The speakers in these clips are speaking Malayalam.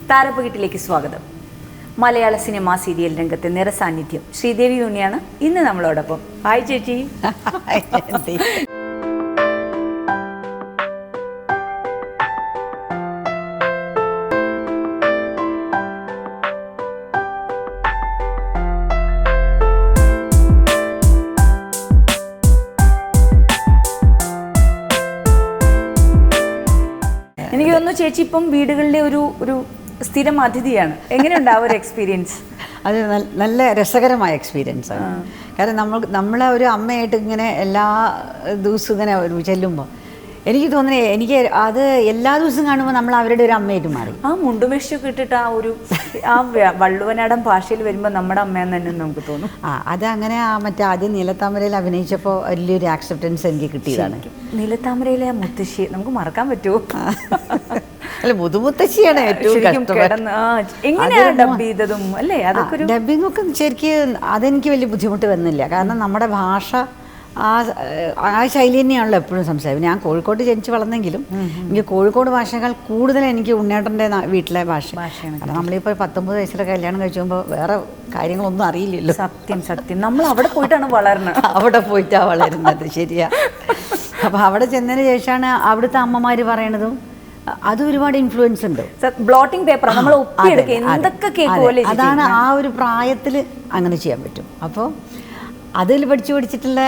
താരപ്പകിട്ടിലേക്ക് സ്വാഗതം. മലയാള സിനിമാ സീരിയൽ രംഗത്തെ നിറസാന്നിധ്യം ശ്രീദേവി ഉണ്ണിയാണ് ഇന്ന് നമ്മളോടൊപ്പം. ഹായ് ചേച്ചി. എനിക്ക് തോന്നുന്നു ചേച്ചി ഇപ്പം വീടുകളിലെ ഒരു സ്ഥിരം അതിഥിയാണ്. എങ്ങനെയുണ്ട് ആ ഒരു എക്സ്പീരിയൻസ്? അത് നല്ല രസകരമായ എക്സ്പീരിയൻസ് ആണ്. കാരണം നമ്മളെ ഒരു അമ്മയായിട്ട് ഇങ്ങനെ എല്ലാ ദിവസവും ഇങ്ങനെ ചെല്ലുമ്പോൾ എനിക്ക് തോന്നുന്നത് എനിക്ക് അത് എല്ലാ ദിവസവും കാണുമ്പോൾ നമ്മൾ അവരുടെ ഒരു അമ്മയായിട്ട് മാറി. ആ മുണ്ടുമേശൊക്കെ ഇട്ടിട്ട് ആ വള്ളുവനാടൻ ഭാഷയിൽ വരുമ്പോൾ നമ്മുടെ അമ്മയെന്ന് തന്നെ നമുക്ക് തോന്നും. അത് അങ്ങനെ മറ്റേ ആദ്യം നീലത്താമരയിൽ അഭിനയിച്ചപ്പോൾ വലിയൊരു ആക്സെപ്റ്റൻസ് എനിക്ക് കിട്ടിയതാണ്. നീലത്താമരയിലെ ആ മുത്തശ്ശി നമുക്ക് മറക്കാൻ പറ്റുമോ? അല്ല, മുതുമുത്തശ്ശിയാണ് ഏറ്റവും എങ്ങനെയാണ് ഡബ് ചെയ്തതും അല്ലേ? അതൊക്കെ ഡബിങ് ഒക്കെ ശരിക്കും അതെനിക്ക് വലിയ ബുദ്ധിമുട്ട് വന്നില്ല. കാരണം നമ്മുടെ ഭാഷ ആ ശൈലി തന്നെയാണല്ലോ എപ്പോഴും സംസാരിക്കും. ഞാൻ കോഴിക്കോട് ജനിച്ച് വളർന്നെങ്കിലും എനിക്ക് കോഴിക്കോട് ഭാഷകൾ കൂടുതൽ എനിക്ക് ഉണ്ണേട്ടൻ്റെ വീട്ടിലെ ഭാഷയാണ്. കാരണം നമ്മളിപ്പോൾ 19 വയസ്സിലെ കല്യാണം കഴിച്ചുമ്പോൾ വേറെ കാര്യങ്ങളൊന്നും അറിയില്ലല്ലോ. സത്യം നമ്മൾ അവിടെ പോയിട്ടാണ് വളരുന്നത്. അവിടെ പോയിട്ടാണ് വളരുന്നത്, ശരിയാ. അപ്പോൾ അവിടെ ചെന്നതിന് ശേഷമാണ് അവിടുത്തെ അമ്മമാർ പറയണതും അത് ഒരുപാട് ഇൻഫ്ലുവൻസ് ഉണ്ട്. ബ്ലോട്ടിംഗ് പേപ്പർ നമ്മൾ ഒപ്പിയെടുക്കുക എന്തൊക്കെ കേൾക്കുമല്ലേ. അതാണ് ആ ഒരു പ്രായത്തിൽ അങ്ങനെ ചെയ്യാൻ പറ്റും. അപ്പോൾ അതിൽ പഠിച്ചിട്ടുള്ള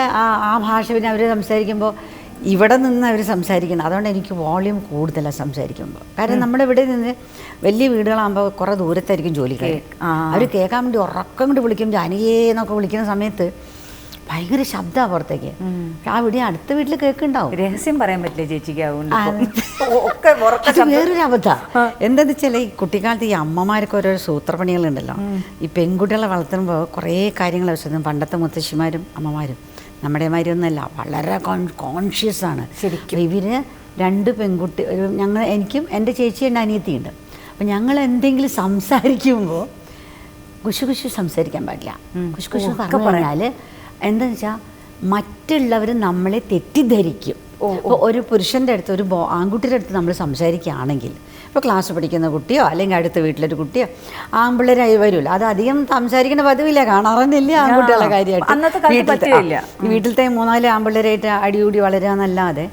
ആ ഭാഷ പിന്നെ അവർ സംസാരിക്കുമ്പോൾ ഇവിടെ നിന്ന് അവർ സംസാരിക്കണം. അതുകൊണ്ട് എനിക്ക് വോളിയം കൂടുതലാണ് സംസാരിക്കുമ്പോൾ. കാരണം നമ്മുടെ ഇവിടെ നിന്ന് വലിയ വീടുകളാകുമ്പോൾ കുറേ ദൂരത്തായിരിക്കും ജോലിക്കാർ. അവർ കേൾക്കാൻ വേണ്ടി ഉറക്കം കൊണ്ട് വിളിക്കും. ജാനകിയേ എന്നൊക്കെ വിളിക്കുന്ന സമയത്ത് ഭയങ്കര ശബ്ദമാണ് പുറത്തേക്ക്. ആ ഇവിടെ അടുത്ത വീട്ടിൽ കേൾക്കുന്നുണ്ടാവും. രഹസ്യം പറയാൻ പറ്റില്ല ചേച്ചിക്ക്. വേറൊരു അബദ്ധമാണ്. എന്താണെന്ന് വെച്ചാൽ ഈ കുട്ടിക്കാലത്ത് ഈ അമ്മമാർക്ക് ഓരോ സൂത്രപ്പണികളുണ്ടല്ലോ. ഈ പെൺകുട്ടികളെ വളർത്തുമ്പോൾ കുറേ കാര്യങ്ങൾ ശ്രദ്ധിക്കും. പണ്ടത്തെ മുത്തശ്ശിമാരും അമ്മമാരും നമ്മുടെമാരി ഒന്നല്ല, വളരെ കോൺഷ്യസ് ആണ് ശരിക്കും. ഇവര് 2 പെൺകുട്ടി, എനിക്കും എൻ്റെ ചേച്ചിയുടെ അനിയത്തിയുണ്ട്. അപ്പം ഞങ്ങൾ എന്തെങ്കിലും സംസാരിക്കുമ്പോൾ കുശു സംസാരിക്കാൻ പാടില്ല. കുശു പറഞ്ഞു പറഞ്ഞാൽ എന്താണെന്ന് വെച്ചാൽ മറ്റുള്ളവർ നമ്മളെ തെറ്റിദ്ധരിക്കും. ഇപ്പോൾ ഒരു പുരുഷൻ്റെ അടുത്ത് ഒരു ആൺകുട്ടിയുടെ അടുത്ത് നമ്മൾ സംസാരിക്കുകയാണെങ്കിൽ, ഇപ്പോൾ ക്ലാസ് പഠിക്കുന്ന കുട്ടിയോ അല്ലെങ്കിൽ അടുത്ത വീട്ടിലൊരു കുട്ടിയോ ആൺപിള്ളേരായി വരുമല്ലോ, അത് അധികം സംസാരിക്കേണ്ട പതിവില്ല, കാണാറൊന്നുമില്ല ആൺകുട്ടികളുടെ കാര്യമായിട്ട്. വീട്ടിലത്തെ 3-4 ആൺപിള്ളേരായിട്ട് അടികൂടി വളരുക എന്നല്ലാതെ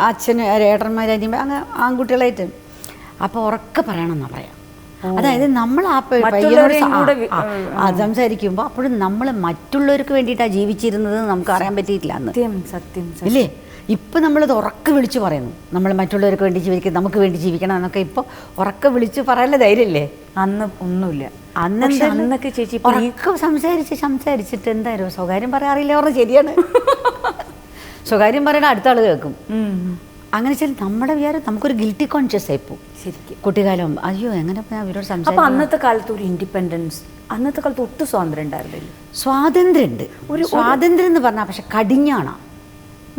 അച്ഛനും ഏട്ടന്മാരായിരിക്കുമ്പോൾ അങ്ങനെ ആൺകുട്ടികളായിട്ട് അപ്പോൾ ഉറക്കെ പറയണമെന്നാണ് പറയാം. അതായത് നമ്മൾ ആ അത് സംസാരിക്കുമ്പോൾ അപ്പോഴും നമ്മൾ മറ്റുള്ളവർക്ക് വേണ്ടിയിട്ടാണ് ജീവിച്ചിരുന്നത് നമുക്ക് അറിയാൻ പറ്റിയിട്ടില്ല അന്ന്. സത്യം ഇല്ലേ? ഇപ്പം നമ്മളത് ഉറക്കെ വിളിച്ച് പറയുന്നു, നമ്മൾ മറ്റുള്ളവർക്ക് വേണ്ടി ജീവിക്കണം, നമുക്ക് വേണ്ടി ജീവിക്കണം എന്നൊക്കെ ഇപ്പോൾ ഉറക്കെ വിളിച്ച് പറയാനുള്ള ധൈര്യമില്ലേ? അന്ന് ഒന്നുമില്ല. അന്നൊക്കെ ചേച്ചി ഉറക്കെ സംസാരിച്ചിട്ട് എന്തായാലും സ്വകാര്യം പറയാറില്ല പറഞ്ഞാൽ ശരിയാണ്. സ്വകാര്യം പറയണ അടുത്ത ആൾ കേൾക്കും. അങ്ങനെ വെച്ചാൽ നമ്മുടെ വിചാരം നമുക്കൊരു ഗിൽറ്റി കോൺഷ്യസ് ആയിപ്പോ ശരിക്കും കുട്ടിക്കാലം. അയ്യോ എങ്ങനെ അവരോട് സംസാരിക്കും. അപ്പോൾ അന്നത്തെ കാലത്ത് ഒരു ഇൻഡിപെൻഡൻസ്, അന്നത്തെ കാലത്ത് ഒട്ടും സ്വാതന്ത്ര്യം ഉണ്ടായിരുന്നില്ല. സ്വാതന്ത്ര്യമുണ്ട്, ഒരു സ്വാതന്ത്ര്യം എന്ന് പറഞ്ഞാൽ പക്ഷെ കടിഞ്ഞാണ്.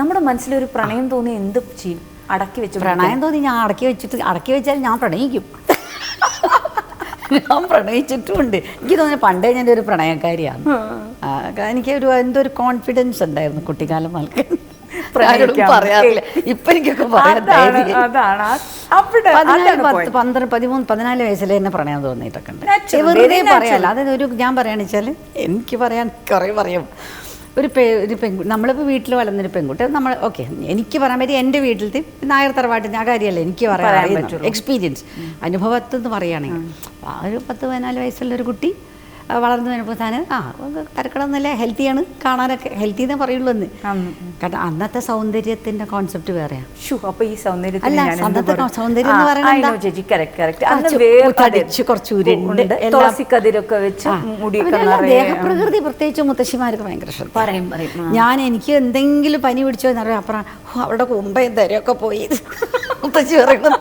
നമ്മുടെ മനസ്സിലൊരു പ്രണയം തോന്നി എന്ത് ചെയ്യും? അടക്കി വെച്ചു. പ്രണയം തോന്നി ഞാൻ അടക്കി വെച്ചാൽ ഞാൻ പ്രണയിക്കും. ഞാൻ പ്രണയിച്ചിട്ടുമുണ്ട്. എനിക്ക് തോന്നുന്നു പണ്ടേ ഞാൻ ഒരു പ്രണയക്കാരിയാണ്. എനിക്ക് എന്തൊരു കോൺഫിഡൻസ് ഉണ്ടായിരുന്നു കുട്ടിക്കാലം നൽകാൻ. പറയാറില്ല. ഇപ്പൊ എനിക്കൊക്കെ പറയാൻ 13-14 വയസ്സിൽ തന്നെ പ്രണയം തോന്നിയിട്ടൊക്കെ ഉണ്ട്. വെറുതെ പറയാല്ല. അതൊരു ഞാൻ പറയാന്ന് വെച്ചാൽ എനിക്ക് പറയാൻ കുറേ പറയും. ഒരു നമ്മളിപ്പോൾ വീട്ടിൽ വളർന്നൊരു പെൺകുട്ടി നമ്മൾ എനിക്ക് പറയാൻ പറ്റി എൻ്റെ വീട്ടിലത്തെ നായർ തറവാട്ടിൻ്റെ ആ കാര്യമല്ല എനിക്ക് പറയാൻ പറ്റുള്ളൂ. എക്സ്പീരിയൻസ് അനുഭവത്തെന്ന് പറയുകയാണെങ്കിൽ ഒരു 10-14 വയസ്സുള്ളൊരു കുട്ടി വളർന്നു വരുമ്പോൾ താൻ തരക്കടമൊന്നുമില്ല, ഹെൽത്തിയാണ്, കാണാനൊക്കെ ഹെൽത്തി എന്നേ പറയുള്ളൂ എന്ന്. കാരണം അന്നത്തെ സൗന്ദര്യത്തിന്റെ കോൺസെപ്റ്റ് വേറെയാണ്. അപ്പോൾ ഈ സൗന്ദര്യം എന്ന് പറയുന്നത് ദേഹപ്രകൃതി പ്രത്യേകിച്ച് മുത്തശ്ശിമാർക്ക് ഭയങ്കര ശ്രദ്ധ പറയും. എനിക്ക് എന്തെങ്കിലും പനി പിടിച്ചോ എന്നറിയാം, അപ്പുറം അവരുടെ കുമ്പയും തരയൊക്കെ പോയി മുത്തശ്ശി പറയുന്നത്.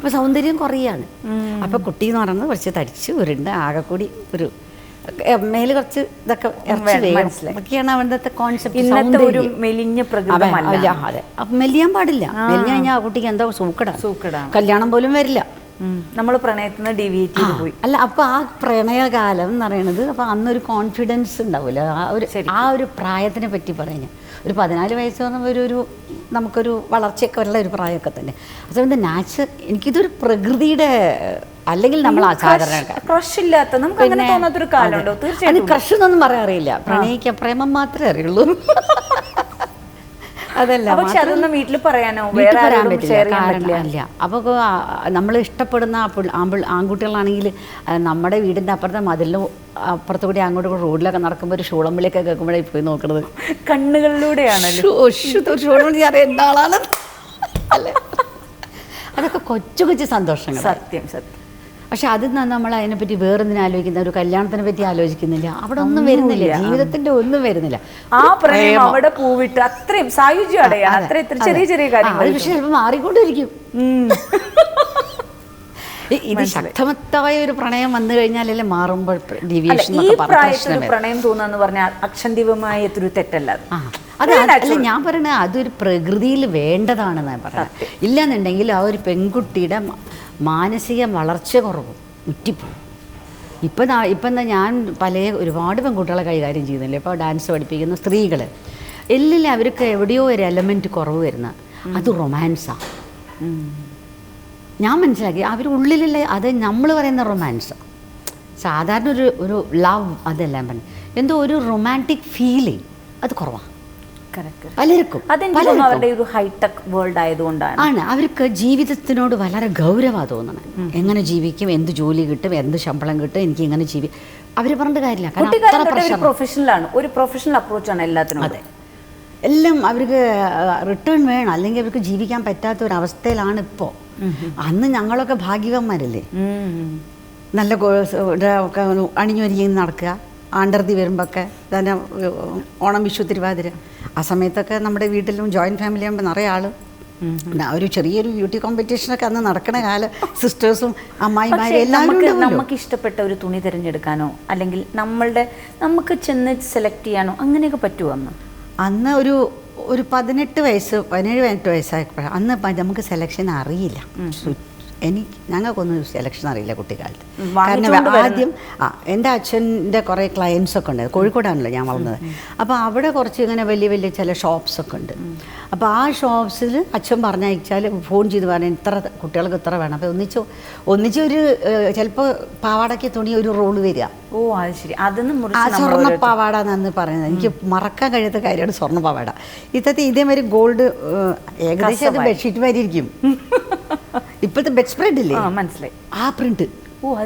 അപ്പോൾ സൗന്ദര്യം കുറയാണ്. അപ്പോൾ കുട്ടി എന്ന് പറയുന്നത് കുറച്ച് തടിച്ച് ഉരുണ്ട് ആകെ കൂടി ഒരു മേല് കുറച്ച് ഇതൊക്കെ ഒക്കെയാണ് അവിടുത്തെ കോൺസെപ്റ്റ്. ഒരു മെലിഞ്ഞ പ്രകൃതമല്ല. അതെ, മെലിയാൻ പാടില്ല. മെലിഞ്ഞു കഴിഞ്ഞാൽ ആ കുട്ടിക്ക് എന്തോ സൂക്കടാണ്, കല്യാണം പോലും വരില്ല. നമ്മൾ പ്രണയത്തിൽ നിന്ന് ഡീവിയേറ്റ് ചെയ്ത് പോയി. അല്ല, അപ്പോൾ ആ പ്രണയകാലം എന്ന് പറയുന്നത്, അപ്പോൾ അന്നൊരു കോൺഫിഡൻസ് ഉണ്ടാവില്ല. ആ ഒരു പ്രായത്തിനെ പറ്റി പറയുന്നത് ഒരു 14 വയസ്സ് പറഞ്ഞ ഒരു നമുക്കൊരു വളർച്ചയൊക്കെ ഉള്ള ഒരു പ്രായമൊക്കെ തന്നെ. അതുകൊണ്ട് എനിക്കിതൊരു പ്രകൃതിയുടെ അല്ലെങ്കിൽ നമ്മൾ ക്രഷ് ഇല്ലാത്ത നമുക്ക് അങ്ങനെ തോന്നാത്തൊരു കാലമുണ്ടോ? തീർച്ചയായും ക്രഷ് എന്നൊന്നും പറയാൻ അറിയില്ല, പ്രണയിക്കാൻ പ്രേമം മാത്രമേ അറിയുള്ളൂ. അതല്ല, പക്ഷെ അതൊന്നും വീട്ടിൽ പറയാനോ പറയാൻ പറ്റില്ല. അപ്പോൾ നമ്മൾ ഇഷ്ടപ്പെടുന്ന ആൺകുട്ടികളാണെങ്കിൽ നമ്മുടെ വീടിൻ്റെ അപ്പുറത്തെ മതിലിന് അപ്പുറത്ത് കൂടി അങ്ങോട്ട് റോഡിലൊക്കെ നടക്കുമ്പോൾ ഒരു ഷൂളം വിളിയൊക്കെ കേൾക്കുമ്പോഴേ പോയി നോക്കുന്നത് കണ്ണുകളിലൂടെയാണല്ലോ. എന്താളാണ് അല്ലേ? അതൊക്കെ കൊച്ചു കൊച്ചു സന്തോഷങ്ങൾ. സത്യം സത്യം. പക്ഷെ അത് നമ്മൾ അതിനെപ്പറ്റി വേറൊന്നിനും ആലോചിക്കുന്ന, ഒരു കല്യാണത്തിനെ പറ്റി ആലോചിക്കുന്നില്ല, അവിടെ ഒന്നും വരുന്നില്ല, ജീവിതത്തിന്റെ ഒന്നും വരുന്നില്ല. ആ പ്രണയം അവിടെ പൂവിട്ട് അത്രയും സായുജ്യം അടയാണ്. അത്ര ചെറിയ ചെറിയ കാര്യങ്ങൾ. പക്ഷെ ചിലപ്പോൾ മാറിക്കൊണ്ടിരിക്കും. ഇത് ശക്തമത്തായ ഒരു പ്രണയം വന്നു കഴിഞ്ഞാലല്ലേ മാറുമ്പോൾ ഡീവിയേഷൻ. ഈ പ്രായത്തിൽ പ്രണയം തോന്നുന്നു പറഞ്ഞാൽ അക്ഷന്തിമമായ ഒരു തെറ്റല്ല. അല്ല, ഞാൻ പറയുന്നത് അതൊരു പ്രകൃതിയിൽ വേണ്ടതാണെന്ന് ഞാൻ പറയുന്നത്. ഇല്ലാന്നുണ്ടെങ്കിൽ ആ ഒരു പെൺകുട്ടിയുടെ മാനസിക വളർച്ച കുറവും ഉറ്റിപ്പോവും. ഇപ്പം ഞാൻ ഒരുപാട് പെൺകുട്ടികളെ കൈകാര്യം ചെയ്യുന്നില്ല. ഇപ്പോൾ ഡാൻസ് പഠിപ്പിക്കുന്ന സ്ത്രീകൾ എല്ലാം അവർക്ക് എവിടെയോ ഒരു എലമെൻറ്റ് കുറവ് വരുന്ന അത് റൊമാൻസാണ്. ഞാൻ മനസ്സിലാക്കി അവരുള്ളിലുള്ള അത് നമ്മൾ പറയുന്ന റൊമാൻസാണ്. സാധാരണ ഒരു ലവ് അതെല്ലാം പറഞ്ഞു എന്തോ ഒരു റൊമാൻറ്റിക് ഫീലിംഗ് അത് കുറവാണ് പലർക്കും. അവരുടെ ഒരു ഹൈടെക് വേൾഡ് ആയതുകൊണ്ടാണ് അവർക്ക് ജീവിതത്തിനോട് വളരെ ഗൗരവമാണ് തോന്നണം. എങ്ങനെ ജീവിക്കും, എന്ത് ജോലി കിട്ടും, എന്ത് ശമ്പളം കിട്ടും, എനിക്ക് ഇങ്ങനെ അവർ പറഞ്ഞിട്ട് കാര്യമില്ല. പ്രൊഫഷണലാണ്, ഒരു പ്രൊഫഷണൽ അപ്രോച്ചാണ് എല്ലാത്തിനും. അതെ, എല്ലാം അവർക്ക് റിട്ടേൺ വേണം, അല്ലെങ്കിൽ അവർക്ക് ജീവിക്കാൻ പറ്റാത്ത ഒരു അവസ്ഥയിലാണ് ഇപ്പോൾ. അന്ന് ഞങ്ങളൊക്കെ ഭാഗ്യവന്മാരല്ലേ, നല്ല ഒക്കെ അണിഞ്ഞൊരുങ്ങി നടക്കുക. ആണ്ടർതി വരുമ്പോഴൊക്കെ തന്നെ ഓണം, വിഷു, തിരുവാതിര ആ സമയത്തൊക്കെ നമ്മുടെ വീട്ടിലും ജോയിൻറ്റ് ഫാമിലി ആകുമ്പോൾ നിറയെ ആൾ. ഒരു ചെറിയൊരു ബ്യൂട്ടി കോമ്പറ്റീഷനൊക്കെ അന്ന് നടക്കണ കാലം സിസ്റ്റേഴ്സും അമ്മായിമാരും എല്ലാവരും. നമുക്ക് ഇഷ്ടപ്പെട്ട ഒരു തുണി തിരഞ്ഞെടുക്കാനോ അല്ലെങ്കിൽ നമുക്ക് ചെന്ന് സെലക്ട് ചെയ്യാനോ അങ്ങനെയൊക്കെ പറ്റുമോ? അന്ന് ഒരു 17 വയസ്സായപ്പോഴാണ്. അന്ന് നമുക്ക് സെലക്ഷൻ അറിയില്ല. ഞങ്ങൾക്കൊന്നും സെലക്ഷൻ അറിയില്ല കുട്ടിക്കാലത്ത്. കാരണം ആദ്യം എൻ്റെ അച്ഛൻ്റെ കുറേ ക്ലയൻസൊക്കെ ഉണ്ട്. കോഴിക്കോടാണല്ലോ ഞാൻ വളർന്നത്. അപ്പോൾ അവിടെ കുറച്ച് ഇങ്ങനെ വലിയ വലിയ ചില ഷോപ്സൊക്കെ ഉണ്ട്. അപ്പോൾ ആ ഷോപ്സിൽ അച്ഛൻ പറഞ്ഞയച്ചാൽ ഫോൺ ചെയ്ത് പറഞ്ഞാൽ ഇത്ര കുട്ടികൾക്ക് ഇത്ര വേണം. അപ്പോൾ ഒന്നിച്ചൊരു ചിലപ്പോൾ പാവാടയ്ക്ക് തുണി ഒരു റോള് വരിക. ഓ, അത് ശരി. ആ സ്വർണ്ണ പാവാട എന്ന് പറയുന്നത് എനിക്ക് മറക്കാൻ കഴിയാത്ത കാര്യമാണ്. സ്വർണ്ണ പാവാട ഇതേമാതിരി ഗോൾഡ് ഏകദേശം അത് ബെഡ്ഷീറ്റ് മാതിരി ഇരിക്കും. ഇപ്പോഴത്തെ ബെഡ് സ്പ്രെഡ് ഇല്ലേ, മനസ്സിലായി, ആ പ്രിന്റ്.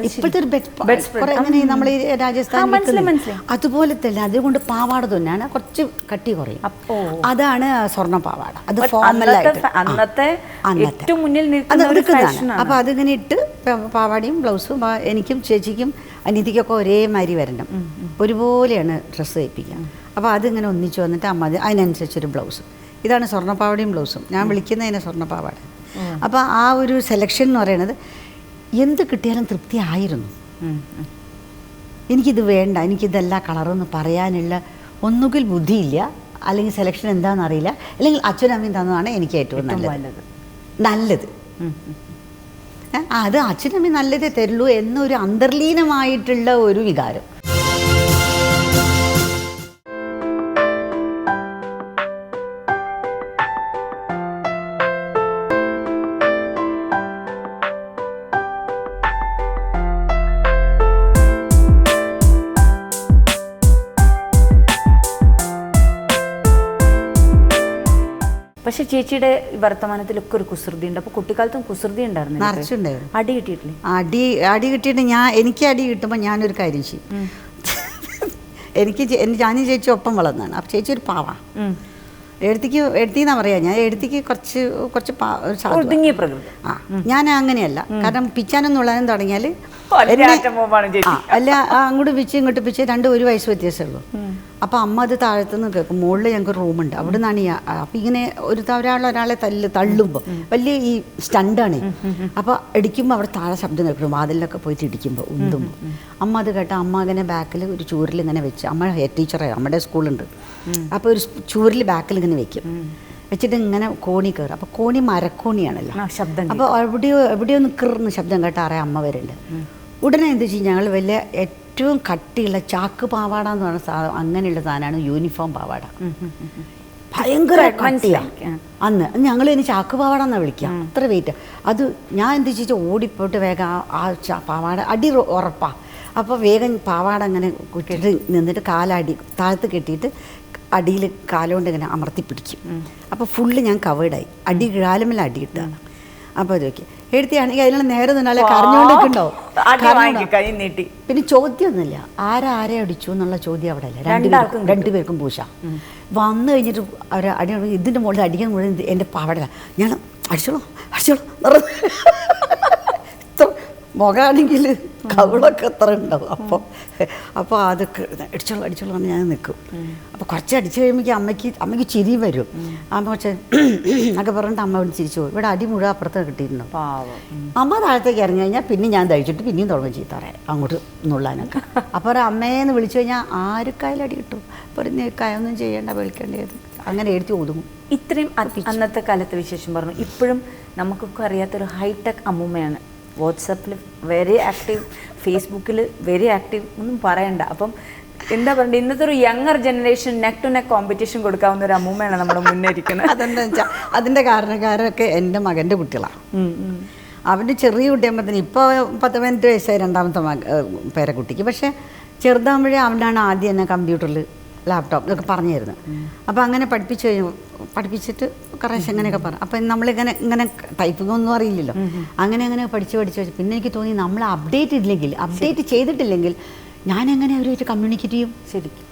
ഇപ്പോഴത്തെ ഒരു എങ്ങനെ നമ്മൾ ഈ രാജസ്ഥാൻ അതുപോലെ തന്നെ അതുകൊണ്ട് പാവാട തന്നെയാണ് കുറച്ച് കട്ടി കുറയും. അതാണ് സ്വർണ്ണ പാവാട. അത് അന്നത്തെ അപ്പൊ അതിങ്ങനെ ഇട്ട് പാവാടയും ബ്ലൗസും എനിക്കും ചേച്ചിക്കും അനിയത്തിക്കൊക്കെ ഒരേമാതിരി വരണം, ഒരുപോലെയാണ് ഡ്രസ്സ് തയ്പ്പിക്കുക. അപ്പോൾ അതിങ്ങനെ ഒന്നിച്ച് വന്നിട്ട് അമ്മ അതിനനുസരിച്ചൊരു ബ്ലൗസും. ഇതാണ് സ്വർണ്ണപ്പാവടയും ബ്ലൗസും. ഞാൻ വിളിക്കുന്നതിനെ സ്വർണ്ണപ്പാവാട. അപ്പോൾ ആ ഒരു സെലക്ഷൻ എന്ന് പറയുന്നത് എന്ത് കിട്ടിയാലും തൃപ്തിയായിരുന്നു. എനിക്കിത് വേണ്ട, എനിക്കിതെല്ലാ കളറെന്ന് പറയാനുള്ള ഒന്നുകിൽ ബുദ്ധിയില്ല, അല്ലെങ്കിൽ സെലക്ഷൻ എന്താണെന്ന് അറിയില്ല, അല്ലെങ്കിൽ അച്ഛനും അമ്മയും തന്നതാണ് എനിക്ക് ഏറ്റവും നല്ലത്. അത് അച്ഛനും അമ്മയും നല്ലതേ തരുള്ളൂ എന്നൊരു അന്തർലീനമായിട്ടുള്ള ഒരു വികാരം. പക്ഷെ ചേച്ചിയുടെ വർത്തമാനത്തിലൊക്കെ ഒരു കുസൃതി ഉണ്ട്. അപ്പോൾ കുട്ടിക്കാലത്തും കുസൃതി ഉണ്ടായിരുന്നു. അടി കിട്ടിയിട്ടില്ലേ? അടി കിട്ടിയിട്ട് എനിക്ക് അടി കിട്ടുമ്പോൾ ഞാനൊരു കാര്യം ചെയ്യും. ഞാനും ചേച്ചി ഒപ്പം വളർന്നതാണ്. അപ്പോൾ ചേച്ചി ഒരു പാവ എഴുത്തിന്നാ പറയാ. ഞാൻ എഴുത്തിക്ക് കുറച്ച് ഒതുങ്ങിയ പ്രകൃതി. ഞാൻ അങ്ങനെയല്ല. കാരണം പിച്ചാനൊന്നും ഉള്ളതെന്ന് തുടങ്ങിയാൽ അല്ല അങ്ങോട്ട് പിച്ച് ഇങ്ങോട്ട് പിച്ച് 2 വയസ്സ് വ്യത്യാസമുള്ളൂ. അപ്പോൾ അമ്മ അത് താഴത്തുനിന്ന് കേൾക്കും. മുകളിൽ ഞങ്ങൾക്ക് റൂമുണ്ട്, അവിടെ നിന്നാണ് അപ്പം ഇങ്ങനെ ഒരാളെ തള്ളുമ്പോൾ വലിയ ഈ സ്റ്റണ്ടാണ്. അപ്പോൾ ഇടിക്കുമ്പോൾ അവിടെ താഴെ ശബ്ദം കേൾക്കും, വാതിലൊക്കെ പോയിട്ട് ഇടിക്കുമ്പോൾ ഉന്തുമ്പോൾ. അമ്മ അത് കേട്ട അമ്മ ഇങ്ങനെ ബാക്കിൽ ഒരു ചൂരിൽ ഇങ്ങനെ വെച്ച്, അമ്മ ഹെഡ് ടീച്ചറായി, നമ്മുടെ സ്കൂളുണ്ട്. അപ്പോൾ ഒരു ചൂരിൽ ബാക്കിൽ ഇങ്ങനെ വെക്കും. വെച്ചിട്ട് ഇങ്ങനെ കോണി കയറും. അപ്പോൾ കോണി മരക്കോണിയാണല്ലോ, ശബ്ദം. അപ്പോൾ എവിടെയോ ഒന്ന് കിറുന്ന് ശബ്ദം കേട്ടാറേ അമ്മ വരുന്നുണ്ട്. ഉടനെ എന്ത് ചെയ്യും, ഞങ്ങൾ വലിയ ഏറ്റവും കട്ടിയുള്ള ചാക്ക് പാവാട എന്ന് പറഞ്ഞ സാധനം, അങ്ങനെയുള്ള സാധനമാണ് യൂണിഫോം പാവാട. ഭയങ്കര കട്ടിയാണ് അന്ന്. ഞങ്ങൾ ഇനി ചാക്ക് പാവാട എന്നാണ് വിളിക്കുക, അത്ര വെയിറ്റ്. അത് ഞാൻ എന്ത് ചെയ്യിച്ചാൽ ഓടിപ്പോയിട്ട് വേഗം ആ പാവാട അടി ഉറപ്പാണ്. അപ്പോൾ വേഗം പാവാട അങ്ങനെ കുട്ടിയിട്ട് നിന്നിട്ട് കാലടി താഴത്ത് കെട്ടിയിട്ട് അടിയിൽ കാലുകൊണ്ട് ഇങ്ങനെ അമർത്തി പിടിക്കും. അപ്പോൾ ഫുള്ള് ഞാൻ കവേർഡായി, അടി കാലുമല്ല അടി ഇട്ടാണ്. അപ്പോൾ അത് നോക്കി എഴുത്തിയാണെങ്കിൽ അതിനുള്ള നേരെ നിന്നാലേ കരഞ്ഞുകൊണ്ടിരിക്കുന്നുണ്ടാവും. പിന്നെ ചോദ്യമൊന്നുമില്ല, ആരെ അടിച്ചു എന്നുള്ള ചോദ്യം അവിടെ അല്ല, രണ്ടുപേർക്കും പൂശ. വന്നു കഴിഞ്ഞിട്ട് അവർ അടി, ഇതിൻ്റെ മുകളിൽ അടിക്കാൻ മുകളിൽ എൻ്റെ പാവട ഞാൻ അടിച്ചോളൂ മുഖമാണെങ്കിൽ കവിളൊക്കെ എത്ര ഉണ്ടാവും. അപ്പോൾ അതൊക്കെ അടിച്ചോളൂ എന്ന് ഞാൻ നിൽക്കും. അപ്പോൾ കുറച്ച് അടിച്ചു കഴിയുമ്പോൾ അമ്മയ്ക്ക് ചിരി വരും. അമ്മ കുറച്ച് എന്നൊക്കെ പറഞ്ഞിട്ട് അമ്മ ഇവിടെ ചിരിച്ചു പോകും. ഇവിടെ അടി മുഴുവൻ അപ്പുറത്ത് കിട്ടിയിരുന്നു. അമ്മ താഴത്തേക്ക് ഇറങ്ങി കഴിഞ്ഞാൽ പിന്നെ ഞാൻ തഴിച്ചിട്ട് പിന്നെയും തുടങ്ങും ചീത്ത പറയാം അങ്ങോട്ട് നുള്ളാനൊക്കെ. അപ്പോൾ അമ്മേന്ന് വിളിച്ചു കഴിഞ്ഞാൽ ആർക്കായാലും അടി കിട്ടും. പറഞ്ഞ് കയൊന്നും ചെയ്യേണ്ട, വിളിക്കേണ്ടത് അങ്ങനെ എഴുതി ഒതുങ്ങും. ഇത്രയും അന്നത്തെ കാലത്തെ വിശേഷം പറഞ്ഞു. ഇപ്പോഴും നമുക്കൊക്കെ അറിയാത്തൊരു ഹൈടെക് അമ്മൂമ്മയാണ്. വാട്സപ്പിൽ വെരി ആക്റ്റീവ്, ഫേസ്ബുക്കിൽ വെരി ആക്റ്റീവ്, ഒന്നും പറയണ്ട. അപ്പം എന്താ പറയുക, ഇന്നത്തെ ഒരു younger generation neck to neck competition കൊടുക്കാവുന്ന ഒരു അമ്മൂമ്മയാണ് നമ്മുടെ മുന്നിരിക്കുന്നത്. അതെന്താ വെച്ചാൽ അതിൻ്റെ കാരണക്കാരൊക്കെ എൻ്റെ മകൻ്റെ കുട്ടികളാണ്. അവൻ്റെ ചെറിയ കുട്ടിയാകുമ്പോഴത്തേന് ഇപ്പോൾ 10-15 വയസ്സായി രണ്ടാമത്തെ പേരക്കുട്ടിക്ക്. പക്ഷേ ചെറുതാകുമ്പോഴേ അവനാണ് ആദ്യം എന്നെ കമ്പ്യൂട്ടറിൽ ലാപ്ടോപ്പ് ഇതൊക്കെ പറഞ്ഞു തരുന്നത്. അപ്പോൾ അങ്ങനെ പഠിപ്പിച്ചിട്ട് കുറേശ്ശെ അങ്ങനെയൊക്കെ പറഞ്ഞു. അപ്പം നമ്മളിങ്ങനെ ടൈപ്പിംഗ് ഒന്നും അറിയില്ലല്ലോ. അങ്ങനെ പഠിച്ച് പിന്നെ എനിക്ക് തോന്നി നമ്മൾ അപ്ഡേറ്റ് ചെയ്തിട്ടില്ലെങ്കിൽ ഞാൻ എങ്ങനെ അവരുമായിട്ട് കമ്മ്യൂണിക്കേറ്റ് ചെയ്യും. ശരിക്കും